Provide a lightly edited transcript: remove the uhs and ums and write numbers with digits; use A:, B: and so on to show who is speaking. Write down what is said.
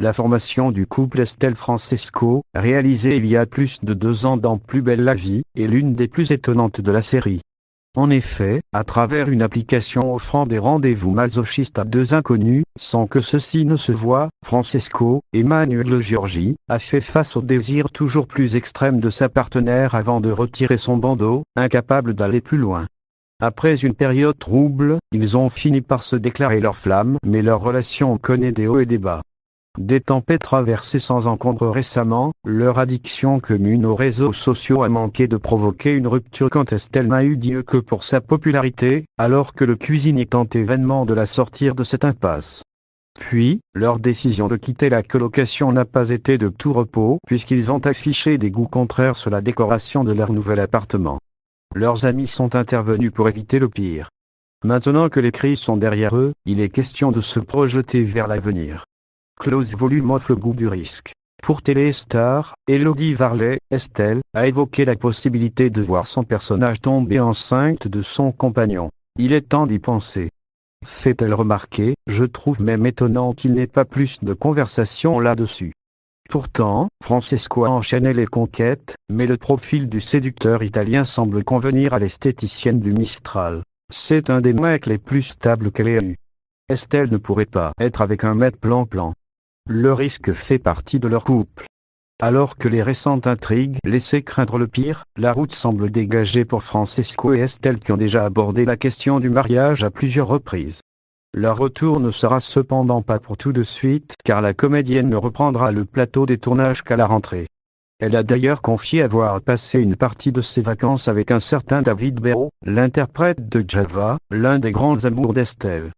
A: la formation du couple Estelle-Francesco, réalisée il y a plus de 2 ans dans Plus belle la vie, est l'une des plus étonnantes de la série. En effet, à travers une application offrant des rendez-vous masochistes à 2 inconnus, sans que ceux-ci ne se voient, Francesco, Emmanuel Giorgi, a fait face au désir toujours plus extrême de sa partenaire avant de retirer son bandeau, incapable d'aller plus loin. Après une période trouble, ils ont fini par se déclarer leur flamme, mais leur relation connaît des hauts et des bas. Des tempêtes traversées sans encombre récemment, leur addiction commune aux réseaux sociaux a manqué de provoquer une rupture quand Estelle n'a eu Dieu que pour sa popularité, alors que le cuisinier tentait vainement de la sortir de cette impasse. Puis, leur décision de quitter la colocation n'a pas été de tout repos, puisqu'ils ont affiché des goûts contraires sur la décoration de leur nouvel appartement. Leurs amis sont intervenus pour éviter le pire. Maintenant que les crises sont derrière eux, il est question de se projeter vers l'avenir. Close Volume offre le goût du risque. Pour Téléstar, Élodie Varlet, Estelle, a évoqué la possibilité de voir son personnage tomber enceinte de son compagnon. Il est temps d'y penser. Fait-elle remarquer, je trouve même étonnant qu'il n'ait pas plus de conversation là-dessus. Pourtant, Francesco a enchaîné les conquêtes, mais le profil du séducteur italien semble convenir à l'esthéticienne du Mistral. C'est un des mecs les plus stables qu'elle ait eu. Estelle ne pourrait pas être avec un mec plan-plan. Le risque fait partie de leur couple. Alors que les récentes intrigues laissaient craindre le pire, la route semble dégagée pour Francesco et Estelle qui ont déjà abordé la question du mariage à plusieurs reprises. Leur retour ne sera cependant pas pour tout de suite, car la comédienne ne reprendra le plateau des tournages qu'à la rentrée. Elle a d'ailleurs confié avoir passé une partie de ses vacances avec un certain David Béraud, l'interprète de Java, l'un des grands amours d'Estelle.